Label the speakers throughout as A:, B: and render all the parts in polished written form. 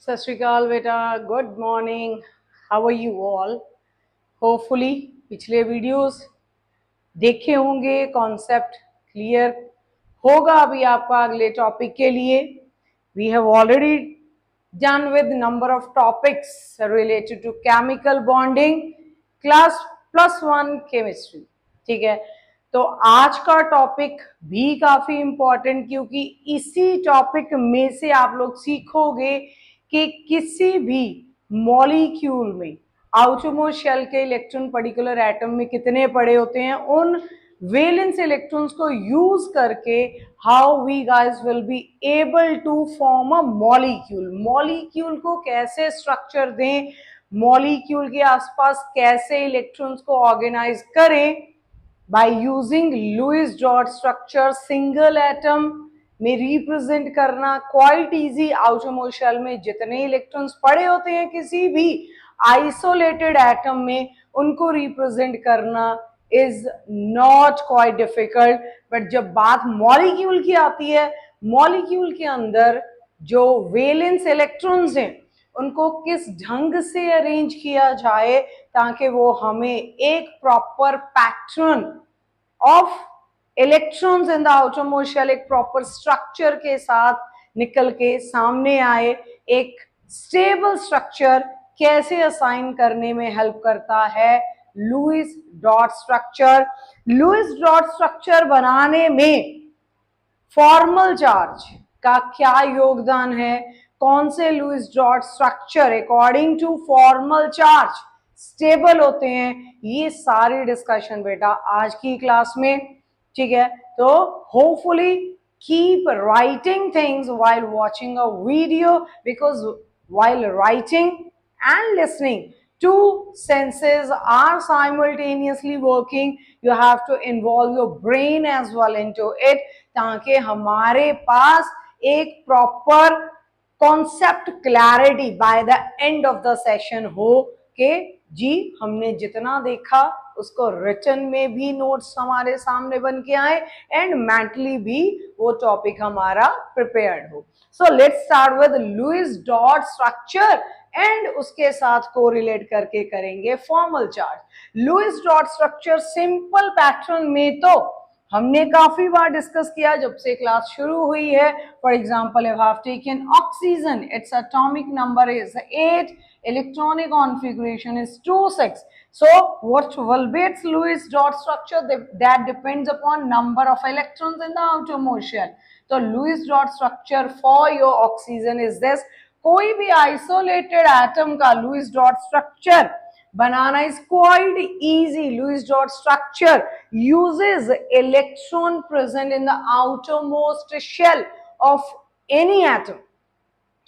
A: सत श्रीकाल बेटा, good morning. How are you all? Hopefully पिछले वीडियोस देखे होंगे, कॉन्सेप्ट क्लियर होगा अभी आपका अगले टॉपिक के लिए। We have already done with number of topics related to chemical bonding class +1 chemistry. ठीक है, तो आज का टॉपिक भी काफी इंपॉर्टेंट, क्योंकि इसी टॉपिक में से आप लोग सीखोगे कि किसी भी मॉलिक्यूल में आउटरमोस्ट शेल के इलेक्ट्रॉन पर्टिकुलर एटम में कितने पड़े होते हैं, उन वैलेंस इलेक्ट्रॉन्स को यूज करके how we guys will be able to form a molecule. Molecule को कैसे स्ट्रक्चर दें, मॉलिक्यूल के आसपास कैसे इलेक्ट्रॉन्स को ऑर्गेनाइज करें by using Lewis dot structure. Single atom में रिप्रेजेंट करना क्वाइट इजी। आउटरमोस्ट शेल में जितने इलेक्ट्रॉन्स पड़े होते हैं किसी भी आइसोलेटेड एटम में, उनको रिप्रेजेंट करना is not quite difficult. But जब बात मॉलिक्यूल की आती है, मॉलिक्यूल के अंदर जो वैलेंस इलेक्ट्रॉन्स हैं उनको किस ढंग से अरेंज किया जाए ताकि वो हमें एक proper pattern of electrons in the outermost shell, एक प्रॉपर स्ट्रक्चर के साथ निकल के सामने आए। एक स्टेबल स्ट्रक्चर कैसे असाइन करने में हेल्प करता है Lewis dot structure. Lewis dot structure बनाने में फॉर्मल चार्ज का क्या योगदान है, कौन से Lewis dot structure according to formal charge stable होते हैं, ये सारी डिस्कशन बेटा आज की क्लास में। ठीक है, तो hopefully keep writing things while watching a video, because while writing and listening, two senses are simultaneously working. You have to involve your brain as well into it, ताकि हमारे पास एक proper concept clarity by the end of the session हो कि जी हमने जितना देखा उसको written में भी नोट्स हमारे सामने बन के आए एंड मेंटली भी वो टॉपिक हमारा प्रिपेयर्ड हो। So let's start with Lewis dot structure and उसके साथ कोरिलेट करके करेंगे formal charge. Lewis dot structure simple pattern में तो हमने काफी बार डिस्कस किया जब से क्लास शुरू हुई है। For example, if I have taken oxygen, its atomic number is 8, electronic configuration is 2,6. So what will be its Lewis dot structure? That depends upon number of electrons in the outermost shell. So Lewis dot structure for your oxygen is this. कोई भी isolated atom का Lewis dot structure banana is quite easy. Lewis dot structure uses electron present in the outermost shell of any atom.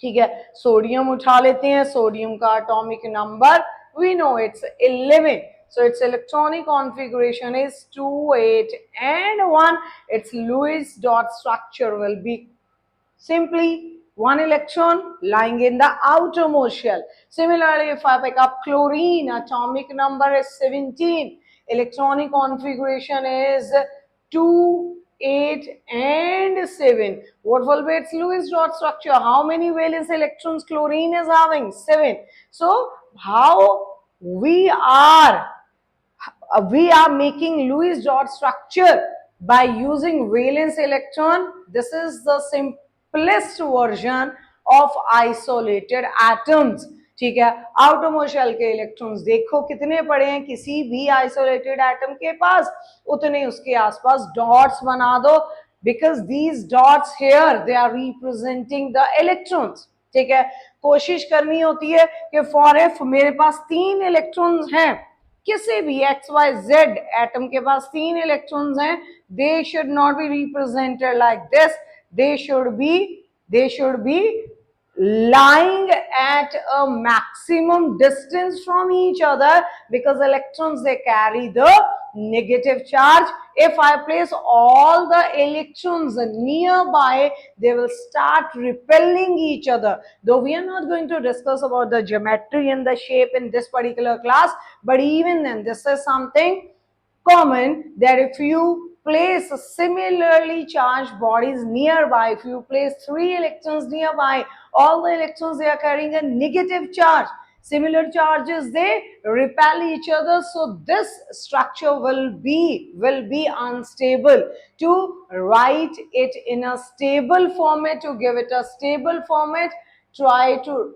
A: ठीक है, sodium उठा लेते हैं, sodium का atomic number we know it's 11, so its electronic configuration is 2, 8 and 1. Its Lewis dot structure will be simply one electron lying in the outermost shell. Similarly, if I pick up chlorine, atomic number is 17, electronic configuration is 2, 8 and 7. What will be its Lewis dot structure? How many valence electrons chlorine is having? 7. So how we are making Lewis dot structure by using valence electron. This is the simplest version of isolated atoms. ठीक है, outermost shell के electrons देखो कितने पड़े हैं किसी भी isolated atom के पास, उतने उसके आसपास डॉट्स बना दो, because these dots here they are representing the electrons. ठीक है, कोशिश करनी होती है कि फॉर इफ मेरे पास 3 इलेक्ट्रॉन्स हैं, किसी भी XYZ एटम के पास 3 इलेक्ट्रॉन्स हैं, they should not be represented like this, they should be lying at a maximum distance from each other, because electrons they carry the negative charge. If I place all the electrons nearby, they will start repelling each other. Though we are not going to discuss about the geometry and the shape in this particular class, but even then this is something common that if you place similarly charged bodies nearby, if you place 3 electrons nearby, all the electrons they are carrying a negative charge, similar charges they repel each other, so this structure will be unstable. To write it in a stable format, to give it a stable format, try to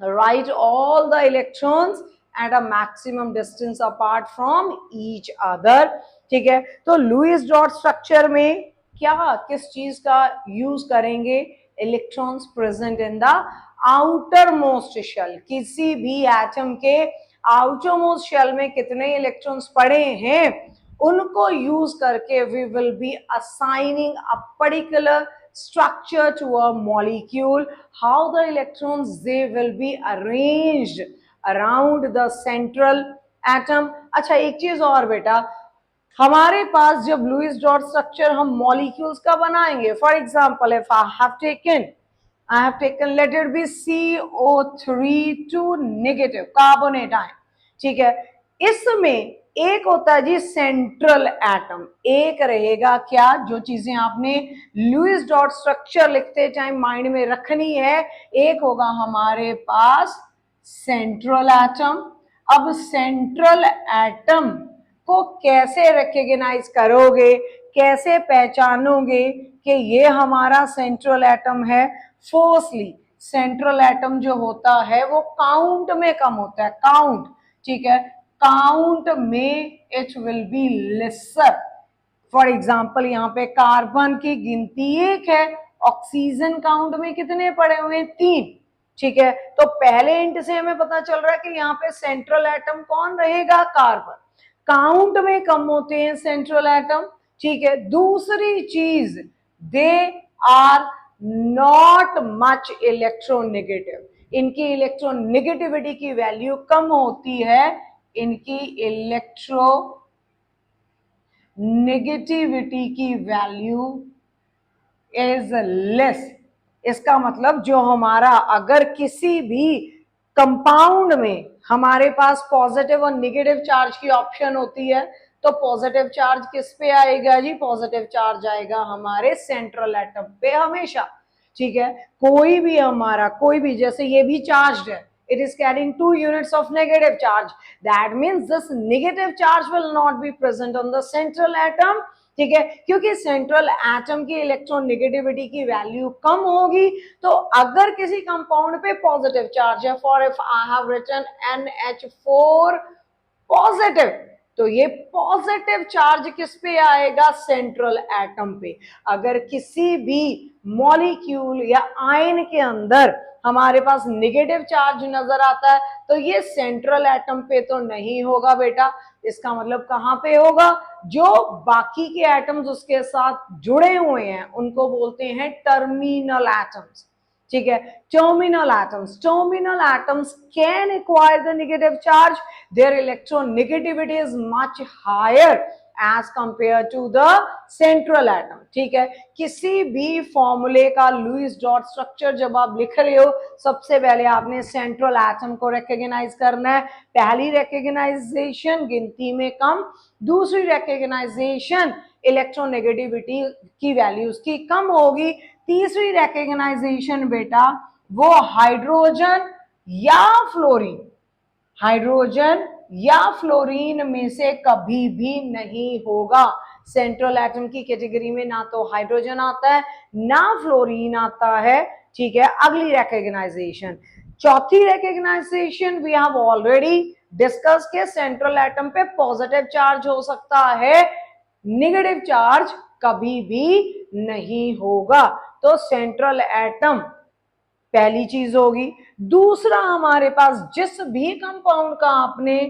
A: write all the electrons at a maximum distance apart from each other. ठीक है, तो Lewis dot structure में क्या किस चीज का use करेंगे, electrons present in the outermost shell, किसी भी एटम के आउटर मोस्ट शेल में कितने इलेक्ट्रॉन्स पड़े हैं उनको यूज करके we will be assigning a particular structure to a molecule, how the electrons they will be arranged around the central atom. अच्छा एक चीज और बेटा, हमारे पास जब लुईस डॉट स्ट्रक्चर हम मॉलिक्यूल्स का बनाएंगे, for example if I have taken let it be CO3 negative carbonate ion, ठीक है, इसमें एक होता है जी सेंट्रल एटम, एक रहेगा क्या, जो चीजें आपने लुईस डॉट स्ट्रक्चर लिखते टाइम माइंड में रखनी है, एक होगा हमारे पास सेंट्रल एटम। अब सेंट्रल एटम को कैसे रिकॉग्नाइज करोगे, कैसे पहचानोगे कि ये हमारा सेंट्रल एटम है? फर्स्टली सेंट्रल एटम जो होता है वो काउंट में कम होता है, काउंट, ठीक है, काउंट में it will be lesser. For example यहाँ पे कार्बन की गिनती 1 है, ऑक्सीजन काउंट में कितने पड़े हुए हैं? 3, ठीक है, तो पहले इंट से हमें पता चल रहा है कि यहाँ पे सेंट्रल एटम कौन रहेगा? कार्बन। काउंट में कम होते हैं सेंट्रल एटम, ठीक है। दूसरी चीज, they are not much electronegative, इनकी इलेक्ट्रोनेगेटिविटी की वैल्यू कम होती है, इनकी इलेक्ट्रो नेगेटिविटी की वैल्यू इज लेस। इसका मतलब जो हमारा अगर किसी भी कंपाउंड में हमारे पास पॉजिटिव और नेगेटिव चार्ज की ऑप्शन होती है, तो पॉजिटिव चार्ज किस पे आएगा जी? पॉजिटिव चार्ज आएगा हमारे सेंट्रल एटम पे हमेशा, ठीक है। कोई भी हमारा, कोई भी, जैसे ये भी चार्ज्ड है, it is carrying 2 units of negative charge, that means this negative charge will not be present on the central atom, ठीक है, क्योंकि सेंट्रल एटम की इलेक्ट्रॉन नेगेटिविटी की वैल्यू कम होगी। तो अगर किसी कंपाउंड पे पॉजिटिव चार्ज है, for if I have written NH4 positive, तो ये पॉजिटिव चार्ज किस पे आएगा? सेंट्रल एटम पे। अगर किसी भी मॉलिक्यूल या आयन के अंदर हमारे पास नेगेटिव चार्ज नजर आता है, तो ये सेंट्रल एटम पे तो नहीं होगा बेटा, इसका मतलब कहां पे होगा? जो बाकी के एटम्स उसके साथ जुड़े हुए हैं उनको बोलते हैं टर्मिनल एटम्स, ठीक है। Terminal atoms can acquire the negative charge, their electronegativity is much higher as compare to the central atom, ठीक है। किसी भी फॉर्मूले का लुईस डॉट स्ट्रक्चर जब आप लिख रहे हो, सबसे पहले आपने सेंट्रल एटम को रिकॉग्नाइज करना है। पहली रिकॉग्नाइजेशन गिनती में कम, दूसरी रिकॉग्नाइजेशन इलेक्ट्रोनेगेटिविटी की वैल्यूज की कम होगी, तीसरी रिकॉग्नाइजेशन बेटा वो हाइड्रोजन या फ्लोरीन, हाइड्रोजन या फ्लोरीन में से कभी भी नहीं होगा। सेंट्रल एटम की कैटेगरी में ना तो हाइड्रोजन आता है ना फ्लोरीन आता है, ठीक है। अगली रिकॉग्नाइजेशन, चौथी recognisation we have already discuss के सेंट्रल एटम पे पॉजिटिव चार्ज हो सकता है, नेगेटिव चार्ज कभी भी नहीं होगा। तो सेंट्रल एटम पहली चीज होगी। दूसरा, हमारे पास जिस भी कंपाउंड का आपने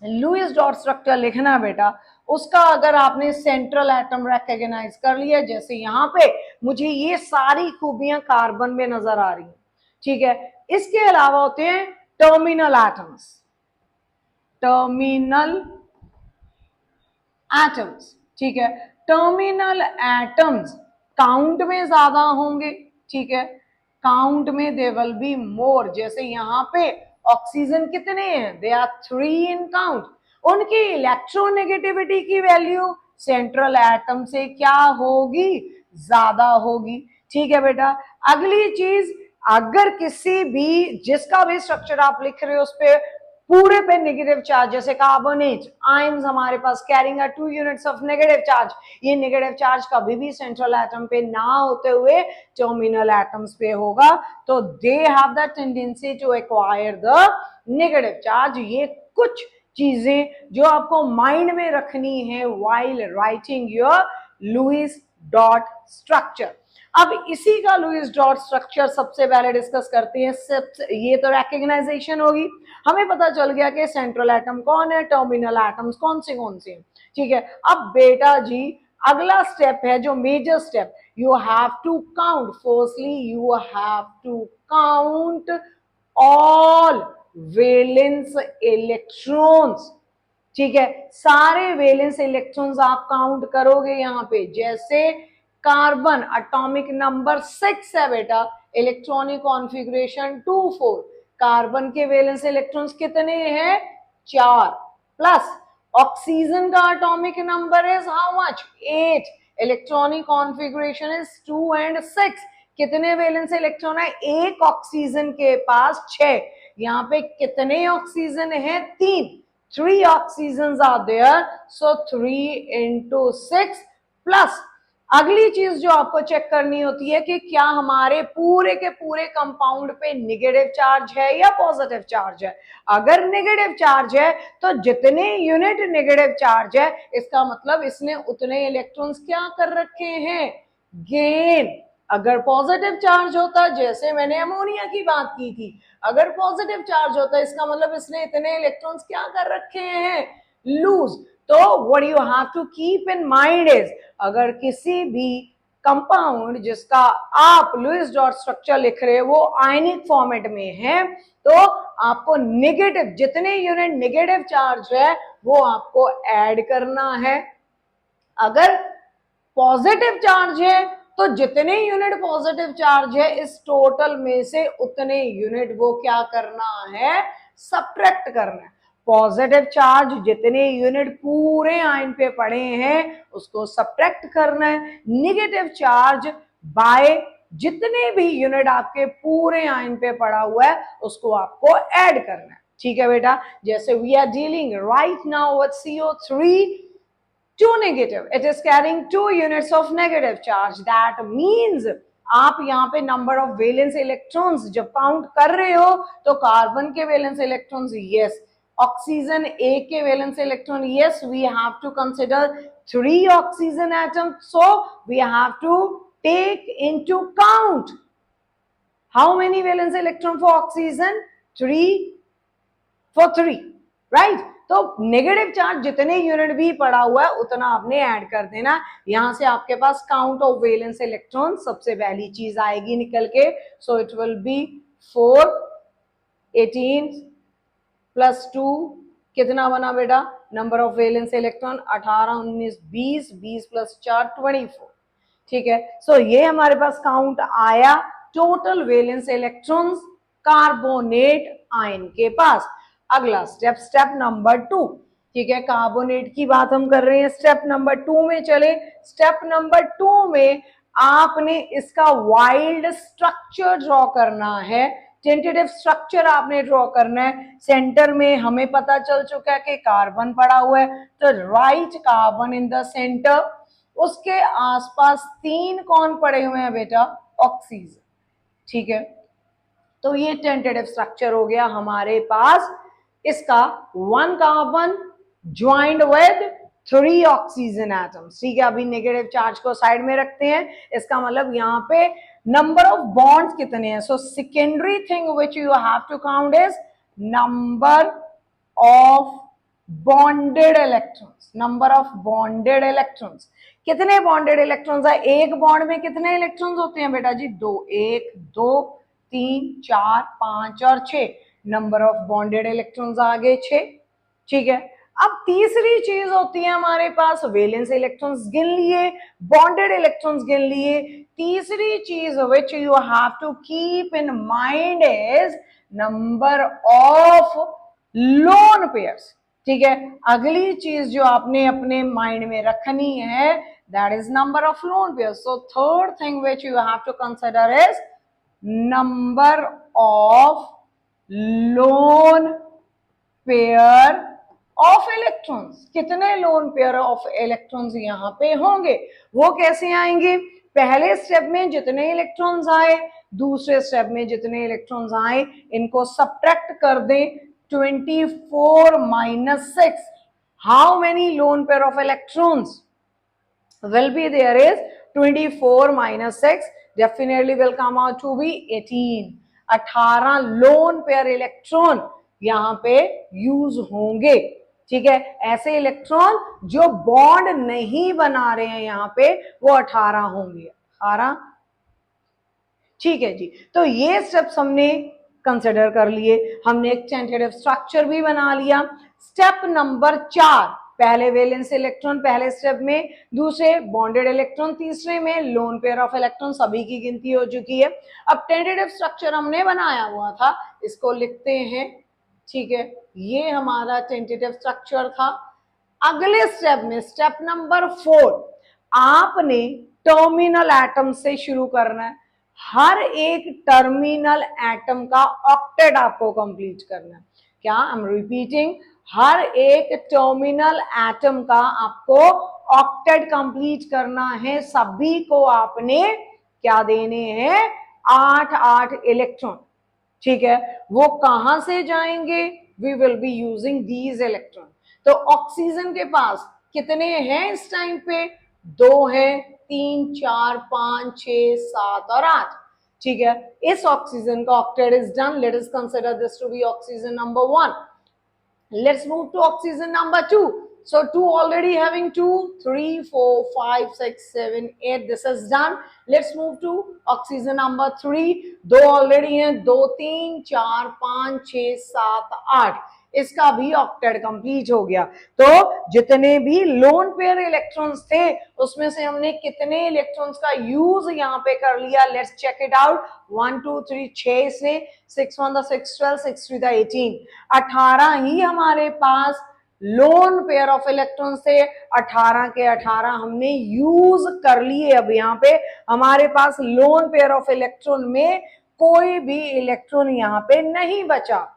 A: लुईस डॉट स्ट्रक्चर लिखना बेटा, उसका अगर आपने सेंट्रल एटम रिकॉग्नाइज कर लिया, जैसे यहां पे मुझे ये सारी खूबियां कार्बन में नजर आ रही हैं, ठीक है। इसके अलावा होते हैं टर्मिनल एटम्स, टर्मिनल एटम्स, ठीक है। टर्मिनल एटम्स काउंट में ज्यादा होंगे, ठीक है, काउंट में दे विल बी मोर। जैसे यहाँ पे ऑक्सीजन कितने हैं? दे आर 3 इन काउंट, उनकी इलेक्ट्रोनेगेटिविटी की वैल्यू सेंट्रल एटम से क्या होगी, ज्यादा होगी। ठीक है बेटा। अगली चीज, अगर किसी भी जिसका भी स्ट्रक्चर आप लिख रहे हो उस पे पूरे पे नेगेटिव चार्ज, जैसे कार्बोनेट आयंस हमारे पास carrying 2 units of negative charge, ये नेगेटिव चार्ज कभी भी सेंट्रल एटम पे ना होते हुए टर्मिनल एटम्स पे होगा, तो they have the tendency to acquire the negative charge. ये कुछ चीजें जो आपको माइंड में रखनी है while writing your Lewis dot structure. अब इसी का लुईस डॉट स्ट्रक्चर सबसे पहले डिस्कस करते हैं। ये तो रिकग्नाइजेशन होगी, हमें पता चल गया कि सेंट्रल एटम कौन है, टर्मिनल एटम्स कौन से हैं। ठीक है। अब बेटा जी अगला स्टेप है जो major step, you have to count, firstly you have to count all valence electrons. ठीक है, सारे वेलेंस इलेक्ट्रॉन्स आप काउंट करोगे यहां पे। जैसे कार्बन एटॉमिक नंबर 6 है बेटा, इलेक्ट्रॉनिक कॉन्फ़िगरेशन 2 4, कार्बन के वैलेंस इलेक्ट्रॉन्स कितने हैं, 4, प्लस ऑक्सीजन का atomic number is how much, 8, electronic configuration is 2 and 6, कितने वैलेंस इलेक्ट्रॉन है, एक ऑक्सीजन के पास 6, यहाँ पे कितने ऑक्सीजन है, 3, 3 oxygens are there, so 3 into 6 plus अगली चीज जो आपको चेक करनी होती है कि क्या हमारे पूरे के पूरे कंपाउंड पे नेगेटिव चार्ज है या पॉजिटिव चार्ज है। अगर नेगेटिव चार्ज है तो जितने यूनिट नेगेटिव चार्ज है इसका मतलब इसने उतने इलेक्ट्रॉन्स क्या कर रखे हैं, गेन। अगर पॉजिटिव चार्ज होता, जैसे मैंने अमोनिया की बात की थी, अगर पॉजिटिव चार्ज होता इसका मतलब इसने इतने इलेक्ट्रॉन्स क्या कर रखे हैं, लूज। तो what you have to keep in mind is, अगर किसी भी कंपाउंड जिसका आप लुईस डॉट स्ट्रक्चर लिख रहे हैं वो आयनिक फॉर्मेट में है, तो आपको नेगेटिव, जितने यूनिट नेगेटिव चार्ज है वो आपको ऐड करना है। अगर पॉजिटिव चार्ज है तो जितने यूनिट पॉजिटिव चार्ज है इस टोटल में से उतने यूनिट वो क्या करना है, सब्ट्रैक्ट करना है। पॉजिटिव चार्ज जितने यूनिट पूरे आयन पे पड़े हैं उसको सब्ट्रैक्ट करना है, नेगेटिव चार्ज बाय जितने भी यूनिट आपके पूरे आयन पे पड़ा हुआ है उसको आपको ऐड करना है। ठीक है बेटा। जैसे we are dealing right now with CO3 2 negative, it is carrying 2 units of negative charge, that means आप यहाँ पे नंबर ऑफ वेलेंस इलेक्ट्रॉन्स जब काउंट कर रहे हो तो कार्बन के valence electrons yes, oxygen a के valence electron yes, we have to consider 3 oxygen atom, so we have to take into count how many valence electron for oxygen, 3 for 3, right. तो negative charge जितने unit भी पड़ा हुआ है उतना आपने add कर देना। यहां से आपके पास काउंट ऑफ वेलेंस इलेक्ट्रॉन सबसे पहली चीज आएगी निकल के, so it will B 4, 18 plus 2 कितना बना बेटा, number of valence electron 18 19 20, 20 plus 4 24। ठीक है, सो ये हमारे पास काउंट आया total valence electrons carbonate ion के पास। अगला स्टेप, स्टेप नंबर 2। ठीक है, कार्बोनेट की बात हम कर रहे हैं, स्टेप नंबर 2 में चले। स्टेप नंबर 2 में आपने इसका वाइल्ड स्ट्रक्चर ड्रॉ करना है, टेंटेटिव स्ट्रक्चर आपने ड्रॉ करना है। सेंटर में हमें पता चल चुका है कि कार्बन पड़ा हुआ है, तो right carbon in the centre, उसके आसपास 3 कौन पड़े हुए हैं बेटा, ऑक्सीजन। ठीक है, तो ये टेंटेटिव स्ट्रक्चर हो गया हमारे पास इसका 1 carbon joined with 3 oxygen atoms. ठीक है, अभी नेगेटिव चार्ज को साइड में रखते हैं, इसका मतलब यहाँ पे नंबर ऑफ बॉन्ड्स कितने हैं। So secondary thing which you have to count is number of bonded electrons, number of bonded electrons. कितने बॉन्डेड इलेक्ट्रॉन्स है, एक बॉन्ड में कितने इलेक्ट्रॉन्स होते हैं बेटा जी, 2, 1 2 3 4 5 और 6, नंबर ऑफ बॉन्डेड इलेक्ट्रॉन्स आ गए 6। ठीक है, अब तीसरी चीज होती है हमारे पास, वैलेंस इलेक्ट्रॉन्स गिन लिए, बॉन्डेड इलेक्ट्रॉन्स गिन लिए। तीसरी चीज which you have to keep in mind is number of lone pairs. ठीक है, अगली चीज जो आपने अपने माइंड में रखनी है, that is number of lone pair. So third thing which you have to consider is number of lone pair of electrons. कितने लोन पेयर ऑफ इलेक्ट्रॉन्स यहां पे होंगे, वो कैसे आएंगे? पहले स्टेप में जितने इलेक्ट्रॉन्स आए, दूसरे स्टेप में जितने इलेक्ट्रॉन्स आए, इनको सब्ट्रैक्ट कर दें. 24 minus 6, how many lone pair of electrons will be there is 24 minus 6, definitely will come out to be 18. 18 lone pair electron यहां पे यूज होंगे. ठीक है, ऐसे इलेक्ट्रॉन जो बॉन्ड नहीं बना रहे हैं यहां पे, वो 18 होंगे. 18, ठीक है जी. तो ये स्टेप्स हमने कंसिडर कर लिए. हमने एक टेंटेटिव स्ट्रक्चर भी बना लिया. स्टेप नंबर 4, पहले वैलेंस इलेक्ट्रॉन पहले स्टेप में, दूसरे बॉन्डेड इलेक्ट्रॉन तीसरे में, लोन पेयर ऑफ इलेक्ट्रॉन सभी की गिनती हो चुकी है. अब टेंटेटिव स्ट्रक्चर हमने बनाया हुआ था, इसको लिखते हैं. ठीक है, ये हमारा टेंटेटिव स्ट्रक्चर था. अगले स्टेप में, स्टेप नंबर 4, आपने टर्मिनल एटम से शुरू करना है. हर एक टर्मिनल एटम का ऑक्टेट आपको कंप्लीट करना है. क्या, आई एम रिपीटिंग, हर एक टर्मिनल एटम का आपको ऑक्टेट कंप्लीट करना है. सभी को आपने क्या देने हैं? 8-8 इलेक्ट्रॉन. ठीक है, वो कहां से जाएंगे? We will be using these electron. तो ऑक्सीजन के पास कितने हैं इस टाइम पे? 2 हैं, 3, 4, 5, 6, 7 और 8. ठीक है, इस ऑक्सीजन का octet is done. Let us consider this to be oxygen number 1. Let's move to oxygen number 2. So 2 already having 2, 3, 4, 5, 6, 7, 8. This is done. Let's move to oxygen number 3. 2 already हैं, 2, 3, 4, 5, 6, 7, 8. इसका भी ऑक्टेट कंप्लीट हो गया. तो जितने भी lone pair electrons थे, उसमें से हमने कितने इलेक्ट्रॉन्स का यूज यहाँ पे कर लिया? Let's check it out. 1, 2, 3, 6 से 6 1 द 6 12, 6 3 द 18. 18 ही हमारे पास लोन पेयर ऑफ इलेक्ट्रॉन से. 18 के 18 हमने यूज कर लिए. अब यहाँ पे हमारे पास लोन पेयर ऑफ इलेक्ट्रॉन में कोई भी इलेक्ट्रॉन यहाँ पे नहीं बचा.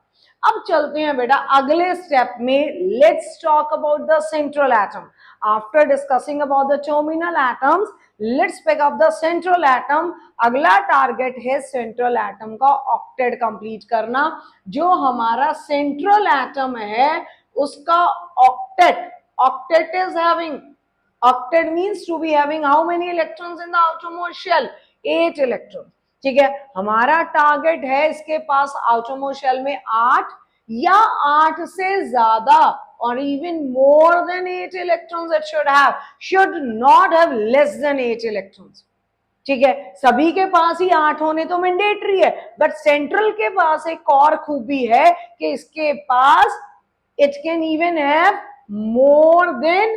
A: अब चलते हैं बेटा अगले स्टेप में. Let's talk about the central atom. After discussing about the terminal atoms, let's pick up the central atom. अगला टारगेट है सेंट्रल एटम का ऑक्टेट कंप्लीट करना. जो हमारा सेंट्रल एटम है उसका octet is having, octet means to be having how many electrons in the outermost shell? 8 electrons. ठीक है, हमारा टारगेट है इसके पास आउटरमोस्ट शेल में 8 या 8 से ज्यादा, और even more than 8 electrons it should not have less than 8 electrons. ठीक है, सभी के पास ही 8 होने तो मैंडेटरी है, बट सेंट्रल के पास एक और खूबी है कि इसके पास it can even have more than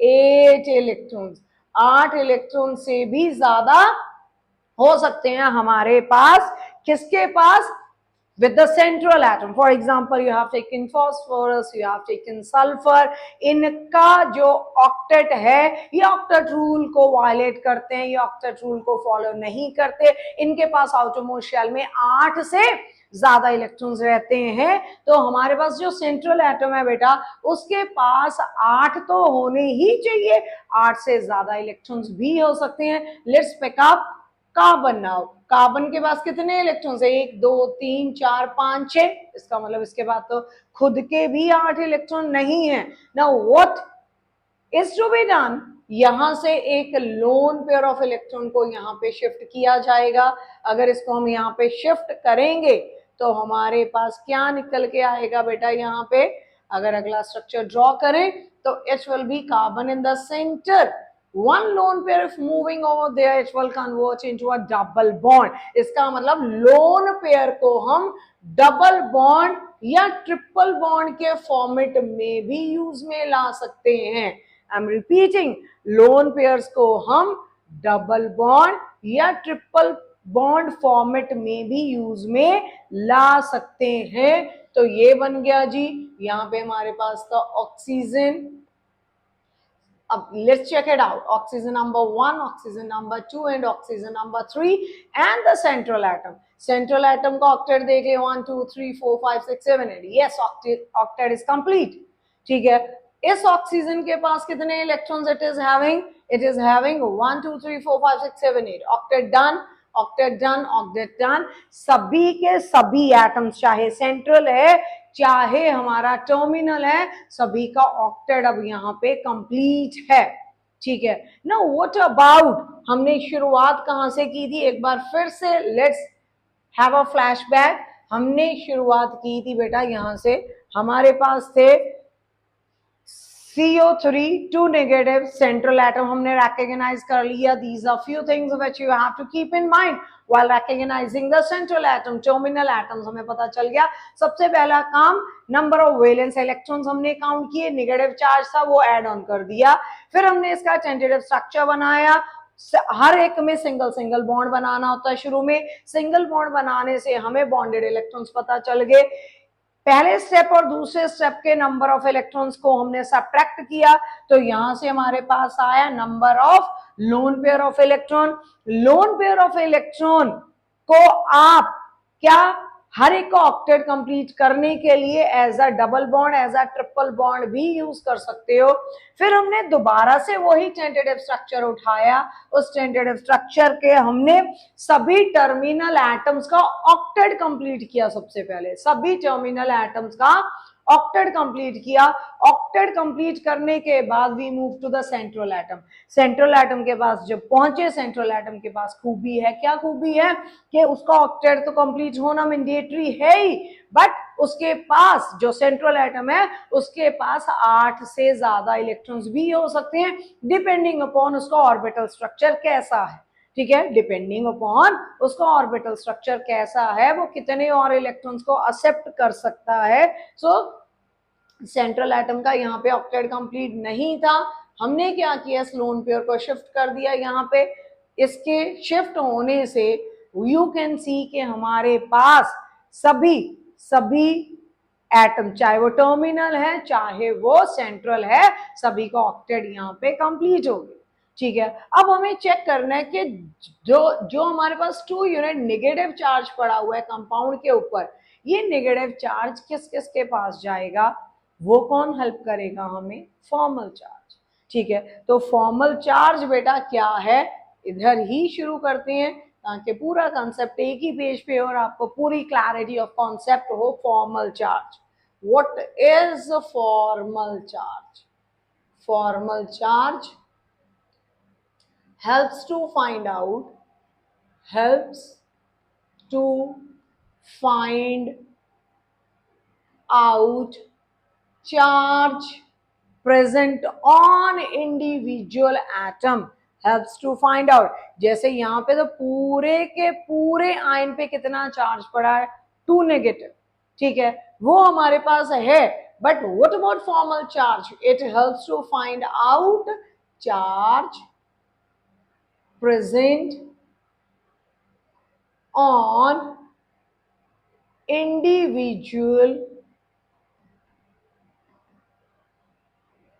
A: 8 electrons. 8 electron से भी ज्यादा हो सकते हैं हमारे पास. किसके पास? with the central atom. For example, you have taken phosphorus, you have taken sulfur. इनका जो ऑक्टेट है ये ऑक्टेट रूल को वायलेट करते हैं, ये ऑक्टेट रूल को फॉलो नहीं करते. इनके पास आउटरमोस्ट शेल में 8 से ज्यादा इलेक्ट्रॉन्स रहते हैं. तो हमारे पास जो सेंट्रल एटम है बेटा, उसके पास 8 तो होने ही चाहिए, 8 से ज्यादा इलेक्ट्रॉन्स भी हो सकते हैं. Let's pick up carbon now. Carbon के पास कितने इलेक्ट्रॉन्स है? 1 2 3 4 5 6. इसका मतलब इसके पास तो खुद के भी 8 इलेक्ट्रॉन नहीं है. Now what is to be done? यहां से एक लोन पेयर ऑफ इलेक्ट्रॉन को यहाँ पे शिफ्ट किया जाएगा. अगर इसको हम यहाँ पे शिफ्ट करेंगे तो हमारे पास क्या निकल के आएगा बेटा? यहाँ पे अगर अगला स्ट्रक्चर ड्रॉ करें तो it will B carbon in the centre. One lone pair if moving over there, it will convert into a double bond. इसका मतलब लोन पेयर को हम डबल बॉन्ड या ट्रिपल बॉन्ड के फॉर्मेट में भी यूज में ला सकते हैं. I am repeating, lone pairs को हम डबल बॉन्ड या ट्रिपल बॉन्ड फॉर्मेट में भी यूज में ला सकते हैं. तो ये बन गया जी, यहाँ पे हमारे पास था ऑक्सीजन। अब let's check it out. Oxygen number 1, oxygen number 2 and oxygen number 3 and the central atom. Central atom का octet देख ले, 1 2 3 4 5 6 7 8. Yes, octet is complete. ठीक है, इस ऑक्सीजन के पास कितने electrons it is having? It is having 1 2 3 4 5 6 7 8. Octet done, octet done, octet done. सभी के सभी एटम्स, चाहे सेंट्रल है चाहे हमारा टर्मिनल है, सभी का ऑक्टेट अब यहाँ पे कंप्लीट है। ठीक है ना। व्हाट अबाउट, हमने शुरुआत कहां से की थी? एक बार फिर से लेट्स हैव अ फ्लैशबैक। हमने शुरुआत की थी बेटा यहां से, हमारे पास थे CO3 2 negative central atom हमने recognize कर लिया। These are few things which you have to keep in mind while recognizing the central atom. Terminal atoms हमें पता चल गया। सबसे पहला काम, नंबर ऑफ वैलेंस इलेक्ट्रॉन्स हमने काउंट किए, नेगेटिव चार्ज था वो ऐड ऑन कर दिया। फिर हमने इसका टेंटेटिव स्ट्रक्चर बनाया। हर एक में सिंगल सिंगल बॉन्ड बनाना होता है। शुरू में सिंगल बॉन्ड बनाने से हमें बॉन्डेड इलेक्ट्रॉन्स पता चल गए। पहले स्टेप और दूसरे स्टेप के नंबर ऑफ इलेक्ट्रॉन्स को हमने सब्ट्रैक्ट किया, तो यहां से हमारे पास आया number of lone pair of electron. Loan pair of electron को आप क्या हर एक को ऑक्टेट कंप्लीट करने के लिए as a double bond, as a triple bond भी यूज कर सकते हो। फिर हमने दोबारा से वही टेंटेटिव स्ट्रक्चर उठाया, उस टेंटेटिव स्ट्रक्चर के हमने सभी टर्मिनल एटम्स का ऑक्टेट कंप्लीट किया। सबसे पहले सभी टर्मिनल एटम्स का ऑक्टेट कंप्लीट किया। ऑक्टेट कंप्लीट करने के बाद we move to the central atom. Central atom के पास जब पहुंचे, सेंट्रल एटम के पास खूबी है, क्या खूबी है कि उसका ऑक्टेट तो कंप्लीट होना मैंडेटरी है ही, बट उसके पास जो सेंट्रल एटम है उसके पास 8 से ज्यादा इलेक्ट्रॉन्स भी हो सकते हैं, डिपेंडिंग अपॉन उसका ऑर्बिटल स्ट्रक्चर कैसा है। ठीक है, डिपेंडिंग अपॉन उसका ऑर्बिटल स्ट्रक्चर कैसा है, वो कितने और इलेक्ट्रॉन्स को एक्सेप्ट कर सकता है। सो सेंट्रल एटम का यहाँ पे ऑक्टेट कंप्लीट नहीं था। हमने क्या किया, लोन पेयर को शिफ्ट कर दिया यहाँ पे। इसके शिफ्ट होने से यू कैन सी कि हमारे पास सभी एटम, चाहे वो टर्मिनल है चाहे वो सेंट्रल है, सभी का ऑक्टेट यहाँ पे कंप्लीट हो गया। ठीक है, अब हमें चेक करना है कि जो हमारे पास 2 यूनिट नेगेटिव चार्ज पड़ा हुआ है कंपाउंड के ऊपर, ये नेगेटिव चार्ज किस किस के पास जाएगा, वो कौन हेल्प करेगा हमें? Formal charge. ठीक है, तो फॉर्मल चार्ज बेटा क्या है, इधर ही शुरू करते हैं ताकि पूरा कॉन्सेप्ट एक ही पेज पे और आपको पूरी क्लैरिटी ऑफ कॉन्सेप्ट हो। Formal charge, what is formal charge? Formal charge helps to find out charge present on individual atom, helps to find out। जैसे यहाँ पे तो पूरे के पूरे आयन पे कितना चार्ज पड़ा है? 2 नेगेटिव। ठीक है, वो हमारे पास है, but what about formal charge? It helps to find out charge present on individual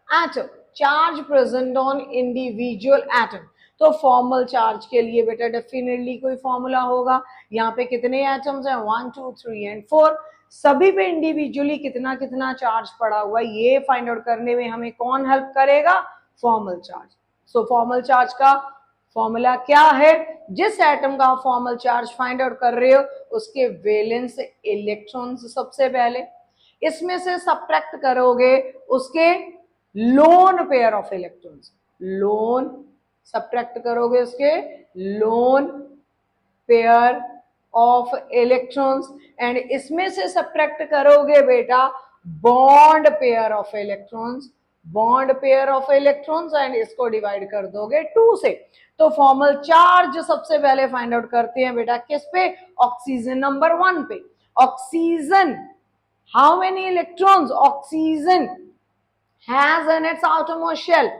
A: atom, charge present on individual atom। तो फॉर्मल चार्ज के लिए बेटा डेफिनेटली कोई फॉर्मूला होगा। यहाँ पे कितने एटम्स हैं? 1 2 3 एंड 4। सभी पे इंडिविजुअली कितना कितना चार्ज पड़ा हुआ है, ये फाइंड आउट करने में हमें कौन हेल्प करेगा? Formal charge. So formal charge का फॉर्मूला क्या है? जिस एटम का फॉर्मल चार्ज फाइंड आउट कर रहे हो उसके वैलेंस इलेक्ट्रॉन्स सबसे पहले, इसमें से सब्ट्रैक्ट करोगे उसके loan pair of electrons, loan subtract करोगे उसके loan pair of electrons, and इसमें से सब्ट्रैक्ट करोगे बेटा bond pair of electrons, bond pair of electrons, and इसको डिवाइड कर दोगे 2 से। तो फॉर्मल चार्ज सबसे पहले फाइंड आउट करते हैं बेटा किस पे? ऑक्सीजन नंबर 1 पे। Oxygen, how many electrons oxygen has in its outermost shell?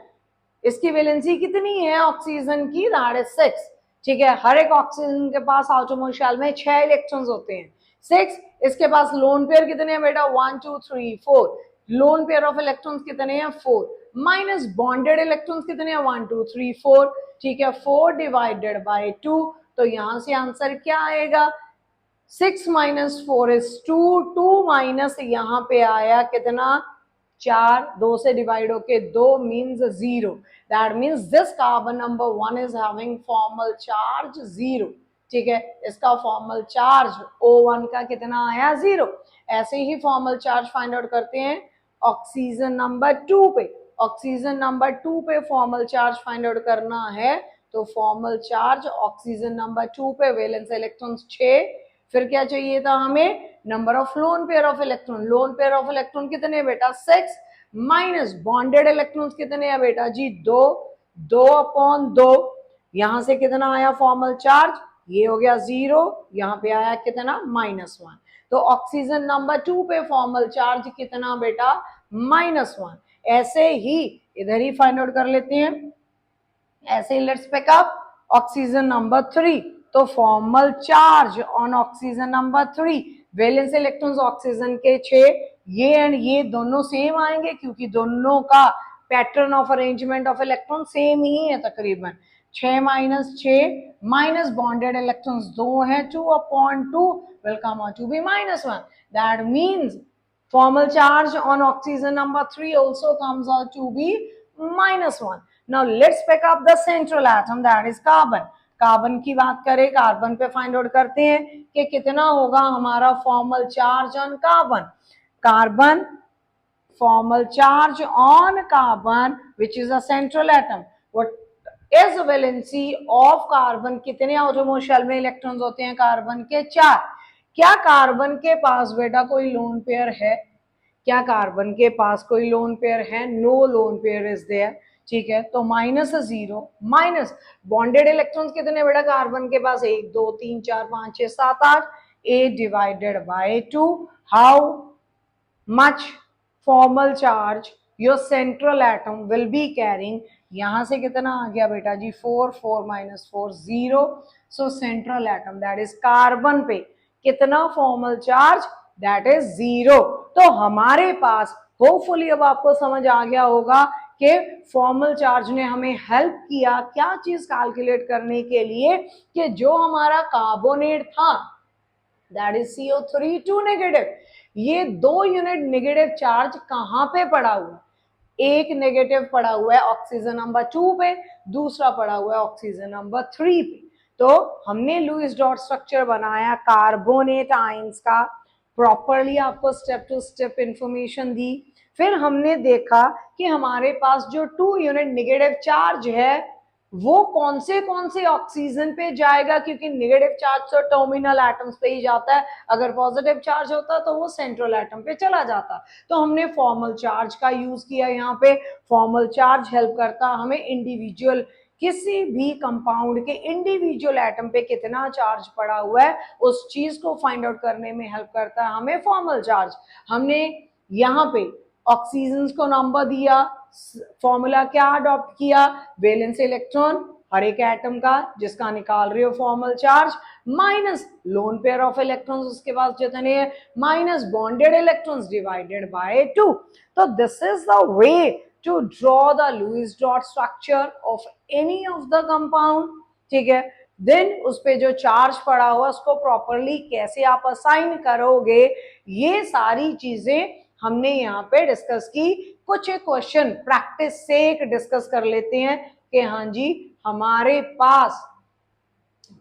A: इसकी वैलेंसी कितनी है ऑक्सीजन की? That is 6। ठीक है, हर एक ऑक्सीजन के पास आउटरमोस्ट शेल में 6 इलेक्ट्रॉन्स होते हैं। 6, इसके पास लोन पेयर कितने हैं बेटा 1 2 3 4, लोन पेयर ऑफ इलेक्ट्रॉन्स कितने हैं 4, माइनस बॉन्डेड इलेक्ट्रॉन्स कितने हैं 1 2 3 4, ठीक है 4 डिवाइडेड बाय 2, तो यहां से आंसर क्या आएगा 6 माइनस 4 इज 2, 2 माइनस यहाँ पे आया कितना 4, 2 से डिवाइड होके 2 means 0, that means this carbon number 1 is having formal charge 0, ठीक है, इसका फॉर्मल चार्ज O1 का कितना आया 0। ऐसे ही फॉर्मल चार्ज फाइंड आउट करते हैं ऑक्सीजन नंबर 2 पे, ऑक्सीजन नंबर 2 पे फॉर्मल चार्ज फाइंड आउट करना है, तो फॉर्मल चार्ज ऑक्सीजन नंबर 2 पे वैलेंस इलेक्ट्रॉन्स 6, फिर क्या चाहिए था हमें number of lone pair of electron, loan pair of electron कितने बेटा 6, माइनस बॉन्डेड इलेक्ट्रॉन्स कितने हैं बेटा जी 2, 2 अपॉन 2, यहां से कितना आया फॉर्मल चार्ज, ये हो गया 0, यहां पे आया कितना -1, तो ऑक्सीजन नंबर 2 पे फॉर्मल चार्ज कितना बेटा -1। ऐसे ही इधर ही फाइंड आउट कर लेते हैं, ऐसे ही let's pick up oxygen number 3, तो formal charge on oxygen number 3, valence electrons oxygen के 6, ये एंड ये दोनों सेम आएंगे क्योंकि दोनों का pattern of arrangement of electron same ही है तकरीबन, 6 माइनस 6 माइनस बॉन्डेड इलेक्ट्रॉन्स 2 है 2 upon 2 will come out to be -1, that means formal charge on oxygen number 3 also comes out to be -1। now let's pick up the central atom that is carbon, carbon की बात करें, carbon पे find out करते हैं कि कितना होगा हमारा formal charge on carbon, carbon formal charge on carbon which is a central atom, what is valency of carbon, कितने आटोमो शेल में इलेक्ट्रॉन्स होते हैं कार्बन के 4, क्या कार्बन के पास बेटा कोई लोन पेयर है, क्या कार्बन के पास कोई लोन पेयर है, no lone pair is there, ठीक है, तो -0 माइनस बॉन्डेड इलेक्ट्रॉन्स कितने बेटा कार्बन के पास 1 2 3 4 5 6 7 8, 8 divided by 2, how much formal charge your central atom will be carrying, यहां से कितना आ गया बेटा जी 4 4 minus 4 0, so central atom that is carbon पे कितना फॉर्मल चार्ज दैट इज 0। तो हमारे पास होपफुली अब आपको समझ आ गया होगा कि फॉर्मल चार्ज ने हमें हेल्प किया क्या चीज कैलकुलेट करने के लिए कि जो हमारा कार्बोनेट था दैट इज CO3 2 नेगेटिव, ये 2 यूनिट नेगेटिव चार्ज कहां पे पड़ा हुआ, एक नेगेटिव पड़ा हुआ है ऑक्सीजन नंबर 2 पे, दूसरा पड़ा हुआ है ऑक्सीजन नंबर 3 पे, तो हमने लुईस डॉट स्ट्रक्चर बनाया कार्बोनेट आयंस का, प्रॉपरली आपको स्टेप टू स्टेप इंफॉर्मेशन दी, फिर हमने देखा कि हमारे पास जो 2 यूनिट नेगेटिव चार्ज है वो कौन से ऑक्सीजन पे जाएगा, क्योंकि नेगेटिव चार्ज तो टर्मिनल एटम्स पे ही जाता है, अगर पॉजिटिव चार्ज होता तो वो सेंट्रल एटम पे चला जाता, तो हमने फॉर्मल चार्ज का यूज किया यहाँ पे, फॉर्मल चार्ज हेल्प करता हमें इंडिविजुअल किसी भी कंपाउंड के इंडिविजुअल एटम पे कितना चार्ज पड़ा हुआ है उस चीज को फाइंड आउट करने में हेल्प करता है हमें फॉर्मल चार्ज। हमने यहाँ पे ऑक्सीजन को नंबर दिया, फॉर्मूला क्या अडॉप्ट किया, वैलेंस इलेक्ट्रॉन हर एक एटम का जिसका निकाल रहे हो formal charge, minus lone pair of electrons उसके पास जितने हैं, minus bonded electrons divided by 2, तो this is the way to draw the Lewis dot structure of any of the compound, ठीक है, देन उस पे जो चार्ज पड़ा हुआ उसको प्रॉपरली कैसे आप असाइन करोगे, ये सारी चीजें हमने यहाँ पे डिस्कस की। कुछ क्वेश्चन प्रैक्टिस से एक डिस्कस कर लेते हैं कि हाँ जी हमारे पास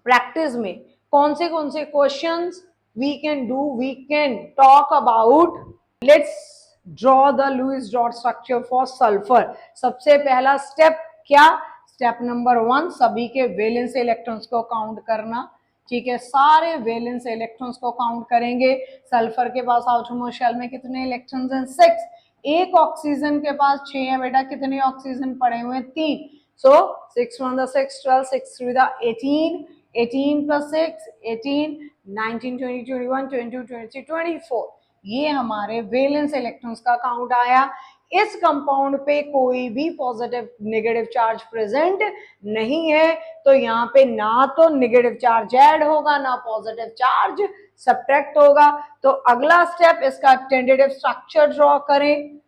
A: प्रैक्टिस में कौन से questions we can do, we can talk about, let's draw the Lewis dot structure for sulphur. सबसे पहला स्टेप क्या, स्टेप नंबर 1 सभी के वैलेंस इलेक्ट्रॉन्स को काउंट करना, ठीक है, सारे वैलेंस इलेक्ट्रॉन्स को काउंट करेंगे, सल्फर के पास आउटरमोस्ट शेल में कितने इलेक्ट्रॉन्स हैं 6, एक ऑक्सीजन के पास 6 है बेटा, कितने ऑक्सीजन पड़े हुए हैं 3, सो 6 1 द 6 12 6 3 द 18, 18 plus 6 18 19 20 21 22 23 24, ये हमारे वैलेंस इलेक्ट्रॉन्स का काउंट आया। इस कंपाउंड पे कोई भी पॉजिटिव नेगेटिव चार्ज प्रेजेंट नहीं है, तो यहाँ पे ना तो नेगेटिव चार्ज ऐड होगा ना पॉजिटिव चार्ज सब्ट्रैक्ट होगा। तो अगला स्टेप इसका टेंटेटिव स्ट्रक्चर ड्रॉ करें।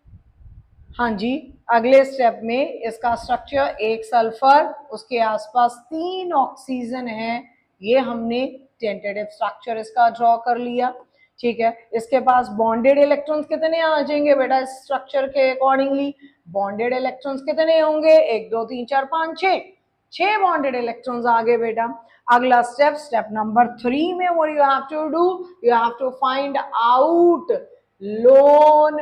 A: हाँ जी, अगले स्टेप में इसका स्ट्रक्चर एक सल्फर, उसके आसपास 3 ऑक्सीजन है, ये हमने टेंटेटिव स्ट्रक्चर इसका ड्रॉ कर लिया। ठीक है, इसके पास बॉन्डेड इलेक्ट्रॉन्स कितने आ जाएंगे बेटा इस स्ट्रक्चर के अकॉर्डिंगली? बॉन्डेड इलेक्ट्रॉन्स कितने होंगे? 1 2 3 4 5 6 बॉन्डेड इलेक्ट्रॉन्स आ गए बेटा। अगला स्टेप, स्टेप नंबर 3 में what you have to do, you have to find out lone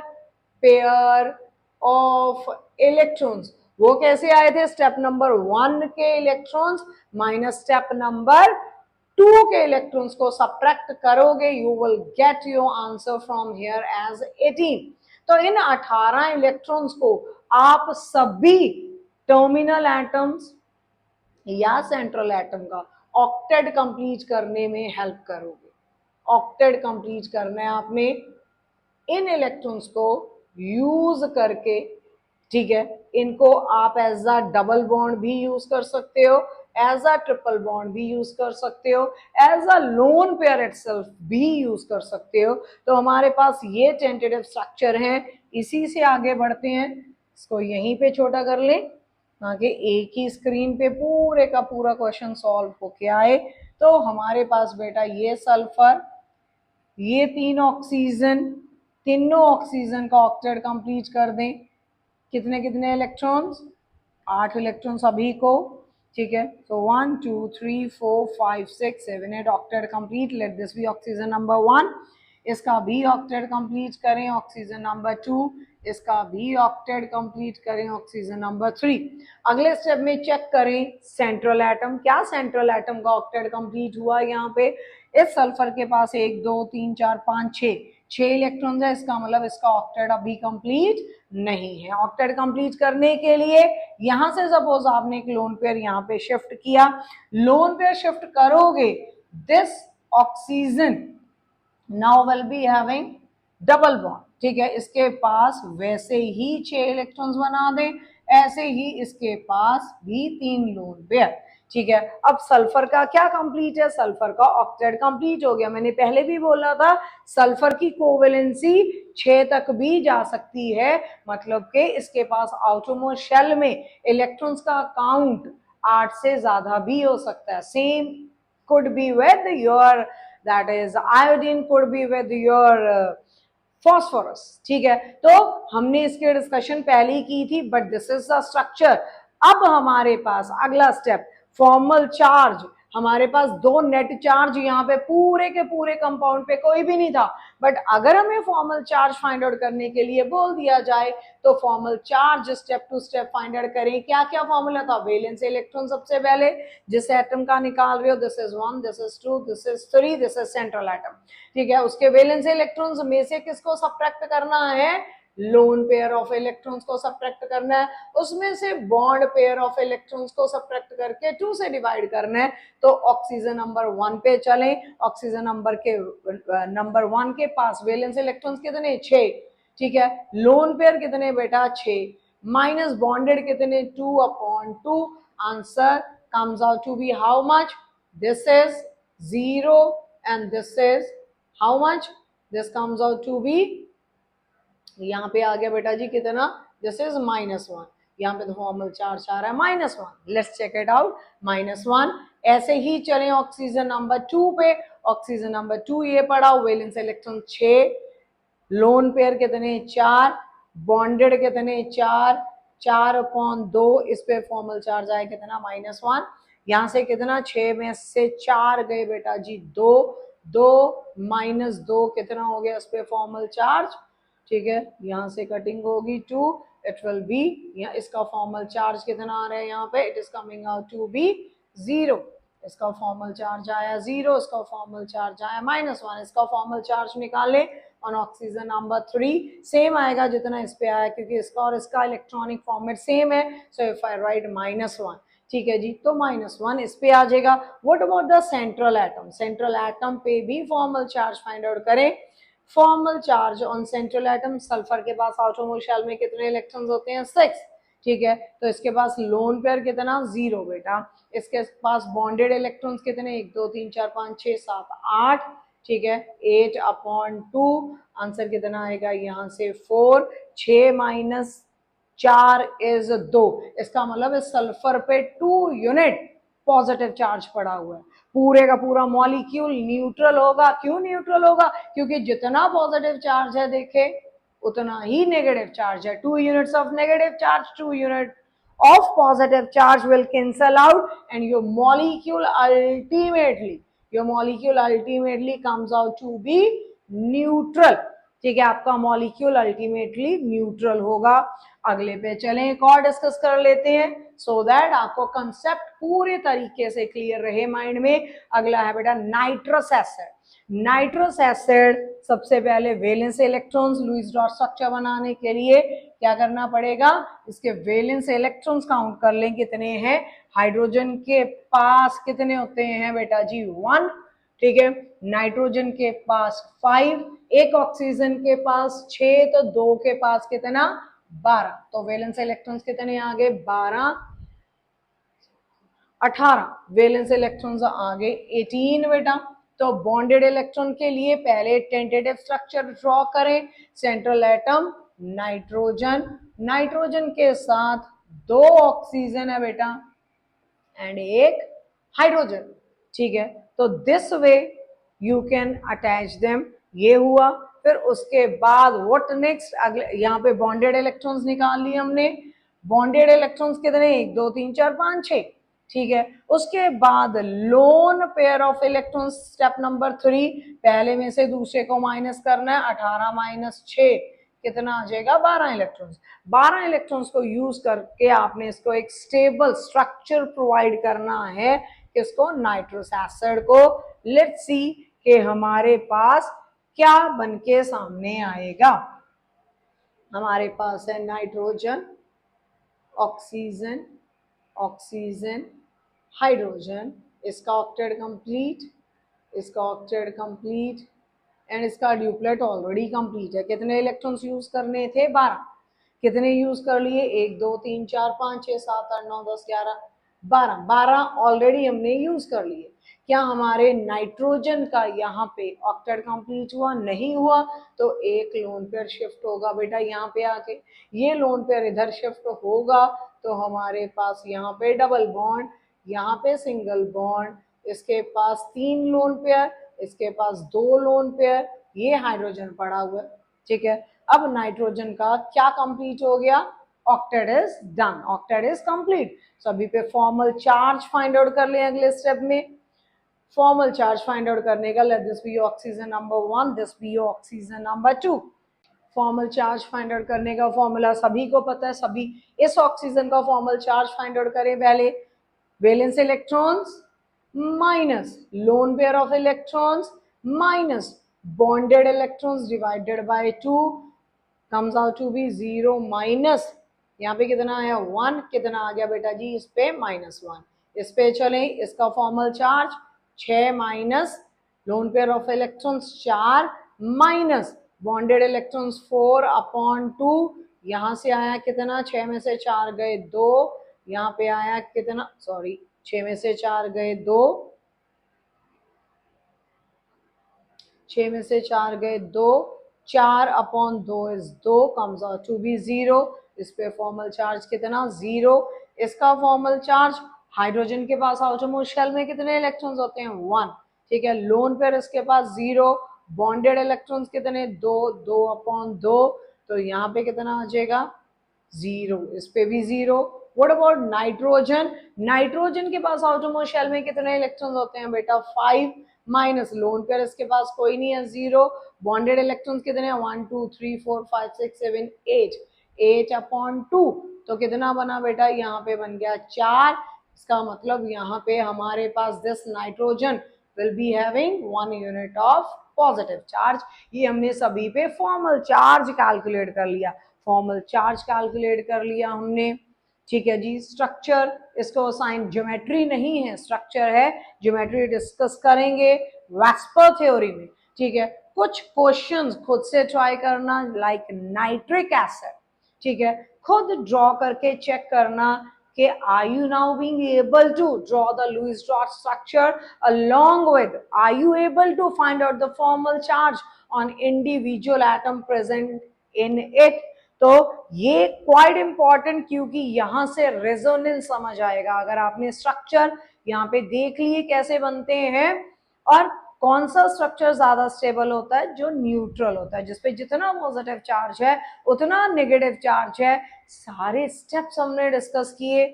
A: pair of electrons. वो कैसे आए थे? स्टेप नंबर 1 के इलेक्ट्रॉन्स माइनस स्टेप नंबर 2 के इलेक्ट्रॉन्स को सब्ट्रैक्ट करोगे, you will get your answer from here as 18। तो इन 18 इलेक्ट्रॉन्स को आप सभी टर्मिनल एटम्स या सेंट्रल एटम का ऑक्टेट कंप्लीट करने में हेल्प करोगे। ऑक्टेट कंप्लीट करना है आपने इन इलेक्ट्रॉन्स को यूज करके। ठीक है, इनको आप एज अ डबल बॉन्ड भी यूज कर सकते हो, एज अ ट्रिपल बॉन्ड भी यूज कर सकते हो, as a lone pair itself भी यूज कर सकते हो। तो हमारे पास ये टेंटेटिव स्ट्रक्चर है। इसी से आगे बढ़ते हैं, इसको यहीं पे छोटा कर लें ताकि एक ही स्क्रीन पे पूरे का पूरा क्वेश्चन सॉल्व होके आए। तो हमारे पास बेटा ये सल्फर, ये 3 ऑक्सीजन, तीनों ऑक्सीजन का ऑक्टेट कंप्लीट कर दें। कितने कितने इलेक्ट्रॉन्स? 8 इलेक्ट्रॉन्स सभी को। ठीक है, तो 1 2 3 4 5 6 7 8 octet complete. Let this be oxygen number 1। इसका भी ऑक्टेट कंप्लीट करें, ऑक्सीजन नंबर 2। इसका भी ऑक्टेट कंप्लीट करें, ऑक्सीजन नंबर 3। अगले स्टेप में चेक करें सेंट्रल एटम, क्या सेंट्रल एटम का ऑक्टेट कंप्लीट हुआ? यहाँ पे इस सल्फर के पास 1 2 3 4 5 6 इलेक्ट्रॉन्स है, इसका मतलब इसका ऑक्टेट अभी कंप्लीट नहीं है। ऑक्टेट कंप्लीट करने के लिए यहां से सपोज आपने एक लोन पेयर यहाँ पे शिफ्ट किया, लोन पेयर शिफ्ट करोगे, this oxygen now will be having double bond. ठीक है, इसके पास वैसे ही 6 इलेक्ट्रॉन्स बना दें, ऐसे ही इसके पास भी 3 लोन पेयर। ठीक है, अब सल्फर का क्या कंप्लीट है? सल्फर का ऑक्टेट कंप्लीट हो गया। मैंने पहले भी बोला था सल्फर की कोवेलेंसी 6 तक भी जा सकती है, मतलब कि इसके पास आउटरमोस्ट शेल में इलेक्ट्रॉन्स का काउंट 8 से ज्यादा भी हो सकता है। Same could be with your, that is iodine, could be with your phosphorus. ठीक है, तो हमने इसके डिस्कशन पहले ही की थी, but this is the structure. अब हमारे पास अगला स्टेप फॉर्मल चार्ज। हमारे पास 2 नेट चार्ज यहाँ पे पूरे के पूरे कंपाउंड पे कोई भी नहीं था, बट अगर हमें फॉर्मल चार्ज फाइंड आउट करने के लिए बोल दिया जाए तो formal charge step to step find out करें। क्या क्या फॉर्मूला था? वैलेंस इलेक्ट्रॉन सबसे पहले जिस एटम का निकाल रहे हो, this is 1, this is 2, this is 3, this is central atom. ठीक है, उसके वैलेंस इलेक्ट्रॉन्स में से किसको सब्ट्रैक्ट करना है? लोन पेयर ऑफ इलेक्ट्रॉन्स को सब्ट्रैक्ट करना है, उसमें से बॉन्ड पेयर ऑफ इलेक्ट्रॉन्स को सब्ट्रैक्ट करके 2 से डिवाइड करना है। तो ऑक्सीजन नंबर 1 पे चले, ऑक्सीजन नंबर 1 के पास वैलेंस इलेक्ट्रॉन्स कितने? 6। ठीक है, लोन पेयर कितने बेटा? 6 माइनस बॉन्डेड कितने? 2/2। Answer comes out to be how much? This is 0 and this is how much? This comes out to be, यहाँ पे आ गया बेटा जी कितना? This is -1। यहाँ पे तो फॉर्मल चार्ज आ रहा है -1। Let's check it out, -1। ऐसे ही चले ऑक्सीजन नंबर 2 पे। ऑक्सीजन नंबर 2 ये पड़ा, वैलेंस इलेक्ट्रॉन 6, लोन पेयर कितने? 4, बॉन्डेड कितने? 4, 4/2। इस पे फॉर्मल चार्ज आया कितना? -1। यहाँ से कितना? 6 में से 4 गए बेटा जी 2, 2 -2 कितना हो गया? इस पे फॉर्मल चार्ज। ठीक है, यहाँ से कटिंग होगी 2, इट विल बी, इसका फॉर्मल चार्ज कितना आ रहा है यहाँ पे? It is coming out to be 0। इसका फॉर्मल चार्ज आया 0, इसका फॉर्मल चार्ज आया -1। इसका फॉर्मल चार्ज निकाले ऑन ऑक्सीजन नंबर 3, सेम आएगा जितना इस पे आया, क्योंकि इसका और इसका इलेक्ट्रॉनिक फॉर्मेट सेम है। सो इफ आई राइट -1, ठीक है जी, तो -1 इस पे आ जाएगा। What about the central atom? Central atom पे भी फॉर्मल चार्ज फाइंड आउट करें। Formal charge on central atom, sulphur के पास आउटरमोस्ट शेल में कितने इलेक्ट्रॉन्स होते हैं? 6। ठीक है, तो इसके पास लोन पेयर कितना? 0 बेटा। इसके पास बॉन्डेड इलेक्ट्रॉन्स कितने? 1 2 3 4 5 6 7 8। ठीक है, 8/2, आंसर कितना आएगा यहाँ से 4, 6 माइनस 4 इज 2, इसका मतलब इस सल्फर पे 2 यूनिट पॉजिटिव चार्ज पड़ा हुआ है। पूरे का पूरा मॉलिक्यूल न्यूट्रल होगा। क्यों न्यूट्रल होगा? क्योंकि जितना पॉजिटिव चार्ज है देखे उतना ही नेगेटिव चार्ज है। 2 units of negative charge, 2 unit of positive charge will cancel out and your molecule ultimately comes out to be neutral। ठीक है, आपका मॉलिक्यूल अल्टीमेटली न्यूट्रल होगा। अगले पे चलें, एक और डिस्कस कर लेते हैं सो दैट आपको कंसेप्ट पूरे तरीके से क्लियर रहे माइंड में। अगला है बेटा नाइट्रस एसिड। नाइट्रस एसिड सबसे पहले valence electrons, Lewis dot structure बनाने के लिए क्या करना पड़ेगा, इसके वैलेंस इलेक्ट्रॉन्स काउंट कर लें कितने हैं। हाइड्रोजन के पास कितने होते हैं बेटा जी 1, ठीक है, नाइट्रोजन के पास 5, एक ऑक्सीजन के पास 6, तो 2 के पास कितना 12, तो वैलेंस इलेक्ट्रॉन्स कितने आ गए 12, 18 वैलेंस इलेक्ट्रॉन्स आ गए 18 बेटा। तो बॉन्डेड इलेक्ट्रॉन के लिए पहले टेंटेटिव स्ट्रक्चर ड्रॉ करें। सेंट्रल एटम नाइट्रोजन, नाइट्रोजन के साथ 2 ऑक्सीजन है बेटा एंड एक हाइड्रोजन, ठीक है, तो this way you can attach them, ये हुआ। फिर उसके बाद व्हाट नेक्स्ट, अगले यहाँ पे बॉन्डेड इलेक्ट्रॉन्स निकाल लिए हमने। बॉन्डेड इलेक्ट्रॉन्स कितने 1 2 3 4 5 6, ठीक है। उसके बाद loan pair of electrons, step number 3, पहले में से दूसरे को माइनस करना है। 18 माइनस 6 कितना आ जाएगा 12 इलेक्ट्रॉन्स। 12 इलेक्ट्रॉन्स को यूज करके आपने इसको एक स्टेबल स्ट्रक्चर प्रोवाइड करना है, किसको, नाइट्रस एसिड को। लेट्स सी कि हमारे पास क्या बनके सामने आएगा। हमारे पास है नाइट्रोजन, ऑक्सीजन, ऑक्सीजन, हाइड्रोजन, इसका ऑक्टेट कंप्लीट, इसका ऑक्टेट कंप्लीट एंड इसका ड्यूप्लेट ऑलरेडी कंप्लीट है। कितने इलेक्ट्रॉन्स यूज करने थे 12, कितने यूज कर लिए 1 2 3 4 5 6 7 8 9 10 11 12, 12 ऑलरेडी हमने यूज कर लिए। क्या हमारे नाइट्रोजन का यहाँ पे ऑक्टेट कंप्लीट हुआ? नहीं हुआ, तो एक लोन पेयर शिफ्ट होगा बेटा यहाँ पे आके। ये लोन पेयर इधर शिफ्ट होगा तो हमारे पास यहाँ पे डबल बॉन्ड, यहाँ पे सिंगल बॉन्ड, इसके पास 3 लोन पेयर, इसके पास 2 लोन पेयर, ये हाइड्रोजन पड़ा हुआ है, ठीक है। अब नाइट्रोजन का क्या कंप्लीट हो गया, octet is done, octet is complete. सभी पे फॉर्मल चार्ज फाइंड आउट कर ले अगले स्टेप में। फॉर्मल चार्ज फाइंड आउट करने का, let this be oxygen number 1, this be oxygen number 2। Formal charge find out करने का फॉर्मूला सभी को पता है, सभी इस ऑक्सीजन का फॉर्मल चार्ज फाइंड आउट करें पहले। Valence electrons minus lone pair of electrons minus bonded electrons divided by 2 comes out to be 0 minus, यहाँ पे कितना आया 1, कितना आ गया बेटा जी इस पे -1। इस पे चले, इसका formal charge 6 minus lone pair of electrons 4 minus bonded electrons 4/2, यहाँ से आया कितना 6 में से 4 गए 2, यहाँ पे आया कितना, सॉरी 6 में से 4 गए 2, 6 में से 4 गए 2, 4/2 is 2 comes out to be 0। इस पे फॉर्मल चार्ज कितना 0। इसका फॉर्मल चार्ज, हाइड्रोजन के पास आउटरमोस्ट शेल में कितने इलेक्ट्रॉन्स होते हैं 1, ठीक है। लोन पेयर इसके पास 0, बॉन्डेड इलेक्ट्रॉन्स कितने 2, 2/2, तो यहाँ पे कितना आ जाएगा 0, इस पे भी 0। व्हाट अबाउट नाइट्रोजन, नाइट्रोजन के पास आउटरमोस्ट शेल में कितने इलेक्ट्रॉन्स होते हैं बेटा 5 माइनस लोन पेयर इसके पास कोई नहीं है 0, बॉन्डेड इलेक्ट्रॉन्स कितने हैं 1 2 3 4 5 6 7 8, 8/2, तो कितना बना बेटा यहाँ पे बन गया 4। इसका मतलब यहाँ पे हमारे पास this nitrogen will be having 1 unit of positive charge. ये हमने सभी पे फॉर्मल चार्ज कैलकुलेट कर लिया, फॉर्मल चार्ज कैलकुलेट कर लिया हमने, ठीक है जी। स्ट्रक्चर, इसको साइन ज्योमेट्री नहीं है, स्ट्रक्चर है, ज्योमेट्री डिस्कस करेंगे वेस्पर थ्योरी में, ठीक है। कुछ क्वेश्चंस खुद से ट्राई करना, लाइक नाइट्रिक एसिड, ठीक है, खुद ड्रॉ करके चेक करना कि are you now being able to draw the Lewis dot structure, along with are you able to find out the formal charge on individual atom present in it। तो ये quite important, क्योंकि यहां से resonance समझ आएगा। अगर आपने structure यहाँ पे देख लिए कैसे बनते हैं और कौन सा स्ट्रक्चर ज्यादा स्टेबल होता है, जो न्यूट्रल होता है, जिसपे जितना पॉजिटिव चार्ज है उतना नेगेटिव चार्ज है। सारे स्टेप्स हमने डिस्कस किए,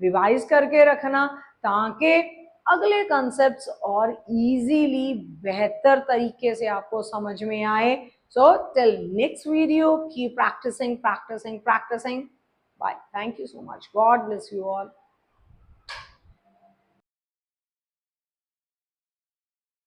A: रिवाइज करके रखना ताकि अगले कॉन्सेप्ट्स और इजीली बेहतर तरीके से आपको समझ में आए। So till next video, keep practicing practicing practicing. Bye, thank you so much, God bless you all.